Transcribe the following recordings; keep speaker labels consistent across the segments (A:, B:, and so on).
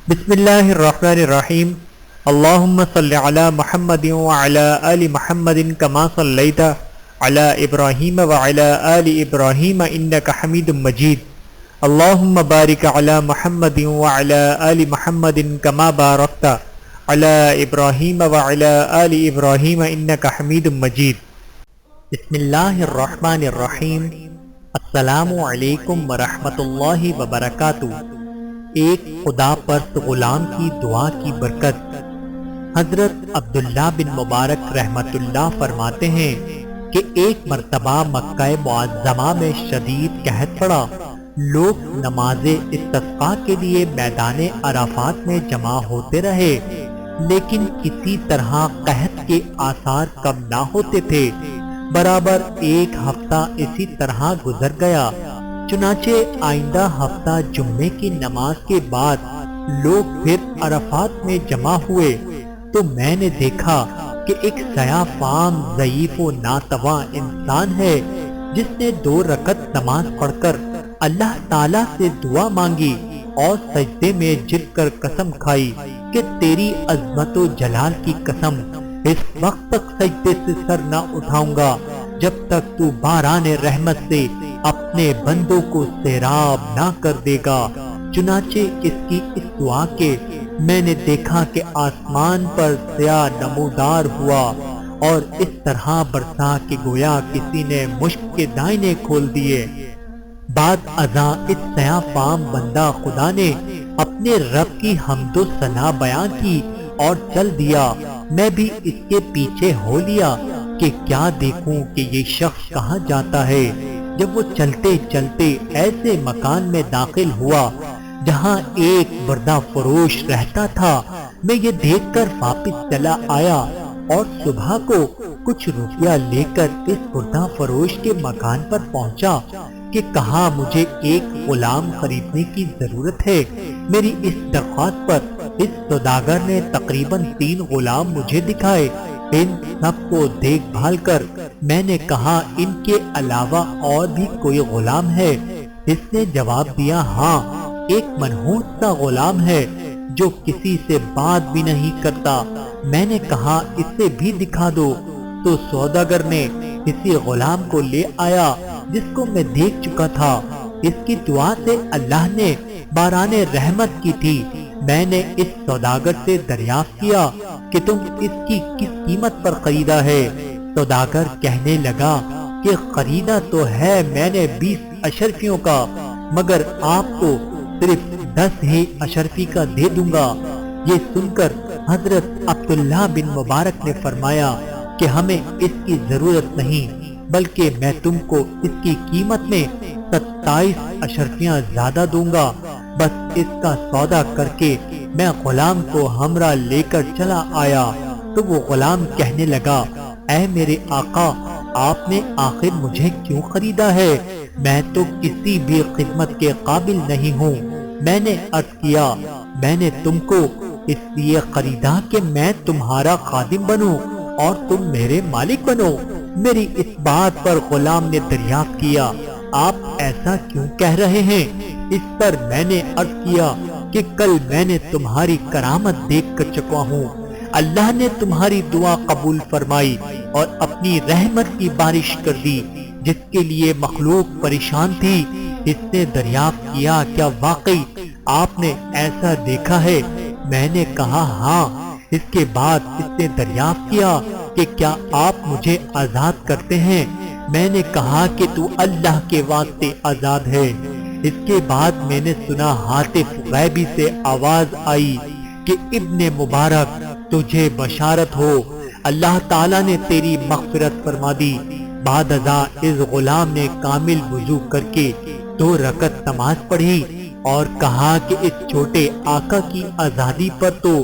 A: بسم اللہ الرحمن الرحیم اللہم صلی علی محمد وعلی آل محمد کما صلیت علی ابراہیم وعلی آل ابراہیم انک حمید مجید اللہم بارک علی محمد وعلی آل محمد کما بارکت علی ابراہیم وعلی آل ابراہیم انک حمید مجید۔ بسم اللہ الرحمن الرحیم۔ السلام علیکم ورحمۃ اللہ وبرکاتہ۔ ایک خدا پرست غلام کی دعا کی برکت۔ حضرت عبداللہ بن مبارک رحمت اللہ فرماتے ہیں کہ ایک مرتبہ مکہ معظمہ میں شدید قحط پڑا۔ لوگ نماز استسقاء کے لیے میدان عرفات میں جمع ہوتے رہے، لیکن کسی طرح قحط کے آثار کم نہ ہوتے تھے۔ برابر ایک ہفتہ اسی طرح گزر گیا۔ چنانچہ آئندہ ہفتہ جمعے کی نماز کے بعد لوگ پھر عرفات میں جمع ہوئے تو میں نے دیکھا کہ ایک سیاہ فام ضعیف و ناتواں انسان ہے جس نے 2 رکعت نماز پڑھ کر اللہ تعالیٰ سے دعا مانگی اور سجدے میں گر کر قسم کھائی کہ تیری عظمت و جلال کی قسم، اس وقت تک سجدے سے سر نہ اٹھاؤں گا جب تک تو باران رحمت سے اپنے بندوں کو سیراب نہ کر دے گا۔ چنانچہ اس کی اس دعا کے میں نے دیکھا کہ آسمان پر سیاہ نمودار ہوا اور اس طرح برسا کہ گویا کسی نے مشک کے دائنے کھول دیے۔ بعد ازاں اس سیاہ فام بندہ خدا نے اپنے رب کی حمد و ثنا بیان کی اور چل دیا۔ میں بھی اس کے پیچھے ہو لیا کہ کیا دیکھوں کہ یہ شخص کہاں جاتا ہے۔ جب وہ چلتے چلتے ایسے مکان میں داخل ہوا جہاں ایک بردہ فروش رہتا تھا، میں یہ دیکھ کر واپس چلا آیا اور صبح کو کچھ روپیہ لے کر اس بردہ فروش کے مکان پر پہنچا کہ کہا مجھے ایک غلام خریدنے کی ضرورت ہے۔ میری اس درخواست پر اس سوداگر نے تقریباً 3 غلام مجھے دکھائے۔ ان سب کو دیکھ بھال کر میں نے کہا ان کے علاوہ اور بھی کوئی غلام ہے؟ اس نے جواب دیا ہاں، ایک منحوس سا غلام ہے جو کسی سے بات بھی نہیں کرتا۔ میں نے کہا اسے بھی دکھا دو، تو سوداگر نے کسی غلام کو لے آیا جس کو میں دیکھ چکا تھا۔ اس کی دعا سے اللہ نے باران رحمت کی تھی۔ میں نے اس سوداگر سے دریافت کیا کہ تم اس کی کس قیمت پر خریدا ہے؟ سوداگر کہنے لگا کہ خریدا تو ہے میں نے 20 اشرفیوں کا، مگر آپ کو صرف 10 ہی اشرفی کا دے دوں گا۔ یہ سن کر حضرت عبداللہ بن مبارک نے فرمایا کہ ہمیں اس کی ضرورت نہیں، بلکہ میں تم کو اس کی قیمت میں 27 اشرفیاں زیادہ دوں گا۔ بس اس کا سودا کر کے میں غلام کو ہمراہ لے کر چلا آیا تو وہ غلام کہنے لگا اے میرے آقا، آپ نے آخر مجھے کیوں خریدا ہے؟ میں تو کسی بھی خدمت کے قابل نہیں ہوں۔ میں نے عرض کیا میں نے تم کو اس لیے خریدا کہ میں تمہارا خادم بنوں اور تم میرے مالک بنو۔ میری اس بات پر غلام نے دریافت کیا آپ ایسا کیوں کہہ رہے ہیں؟ اس پر میں نے عرض کیا کہ کل میں نے تمہاری کرامت دیکھ کر چکا ہوں۔ اللہ نے تمہاری دعا قبول فرمائی اور اپنی رحمت کی بارش کر دی۔ جس کے لیے مخلوق پریشان تھی، اس نے دریافت کیا کیا واقعی آپ نے ایسا دیکھا ہے؟ میں نے کہا ہاں۔ اس کے بعد اس نے دریافت کیا کہ کیا آپ مجھے آزاد کرتے ہیں؟ میں نے کہا کہ تو اللہ کے واسطے آزاد ہے۔ اس کے بعد میں نے سنا ہاتف غیبی سے آواز آئی کہ ابن مبارک تجھے بشارت ہو، اللہ تعالیٰ نے تیری مغفرت فرما دی۔ بعد ازاں اس غلام نے کامل وضو کر کے 2 رکعت نماز پڑھی اور کہا کہ اس چھوٹے آقا کی آزادی پر تو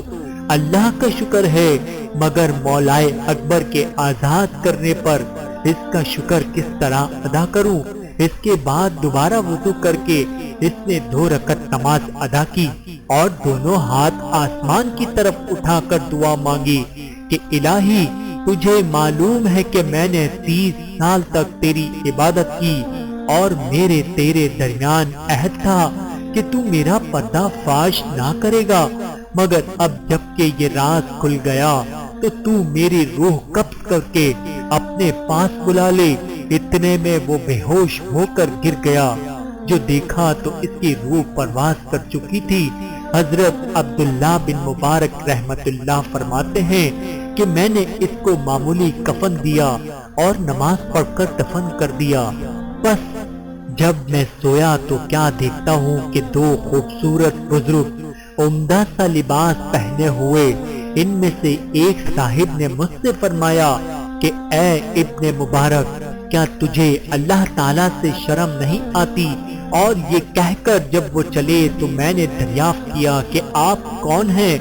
A: اللہ کا شکر ہے، مگر مولائے اکبر کے آزاد کرنے پر اس کا شکر کس طرح ادا کروں؟ اس کے بعد دوبارہ وضو کر کے اس نے 2 رکعت نماز ادا کی اور دونوں ہاتھ آسمان کی طرف اٹھا کر دعا مانگی کہ الہی تجھے معلوم ہے کہ میں نے 30 سال تک تیری عبادت کی اور میرے تیرے درمیان عہد تھا کہ تو میرا پردہ فاش نہ کرے گا، مگر اب جب کہ یہ راز کھل گیا تو تو میری روح قبض کر کے اپنے پاس بلا لے۔ اتنے میں وہ بے ہوش ہو کر گر گیا۔ جو دیکھا تو اس کی روح پرواز کر چکی تھی۔ حضرت عبداللہ بن مبارک رحمت اللہ فرماتے ہیں کہ میں نے اس کو معمولی کفن دیا اور نماز پڑھ کر دفن کر دیا۔ بس جب میں سویا تو کیا دیکھتا ہوں کہ دو خوبصورت بزرگ عمدہ سا لباس پہنے ہوئے، ان میں سے ایک صاحب نے مجھ سے فرمایا کہ اے ابن مبارک، کیا تجھے اللہ تعالیٰ سے شرم نہیں آتی؟ اور یہ کہہ کر جب وہ چلے تو میں نے دریافت کیا کہ آپ کون ہیں؟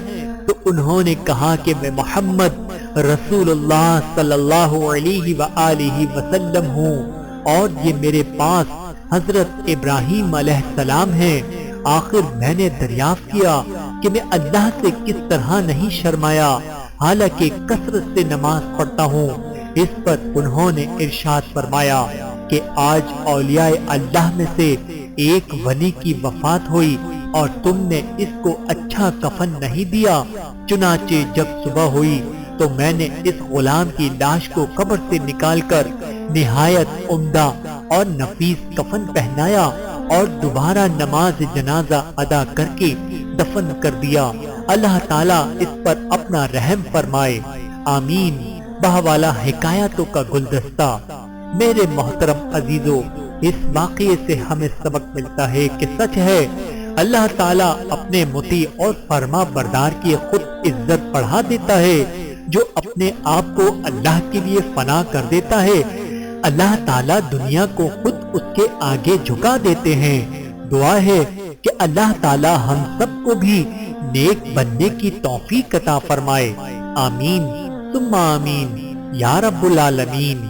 A: تو انہوں نے کہا کہ میں محمد رسول اللہ صلی اللہ علیہ وآلہ وسلم ہوں، اور یہ میرے پاس حضرت ابراہیم علیہ السلام ہیں۔ آخر میں نے دریافت کیا کہ میں اللہ سے کس طرح نہیں شرمایا، حالانکہ کثرت سے نماز پڑھتا ہوں۔ اس پر انہوں نے ارشاد فرمایا کہ آج اولیاء اللہ میں سے ایک ولی کی وفات ہوئی اور تم نے اس کو اچھا کفن نہیں دیا۔ چنانچہ جب صبح ہوئی تو میں نے اس غلام کی لاش کو قبر سے نکال کر نہایت عمدہ اور نفیس کفن پہنایا اور دوبارہ نماز جنازہ ادا کر کے دفن کر دیا۔ اللہ تعالیٰ اس پر اپنا رحم فرمائے، آمین۔ بہوالا حکایتوں کا گلدستہ۔ میرے محترم عزیزو، اس واقعے سے ہمیں سبق ملتا ہے کہ سچ ہے اللہ تعالیٰ اپنے مطیع اور فرما بردار کی خود عزت بڑھا دیتا ہے۔ جو اپنے آپ کو اللہ کے لیے فنا کر دیتا ہے، اللہ تعالیٰ دنیا کو خود اس کے آگے جھکا دیتے ہیں۔ دعا ہے کہ اللہ تعالیٰ ہم سب کو بھی نیک بننے کی توفیق عطا فرمائے، آمین ثم آمین یا رب العالمین۔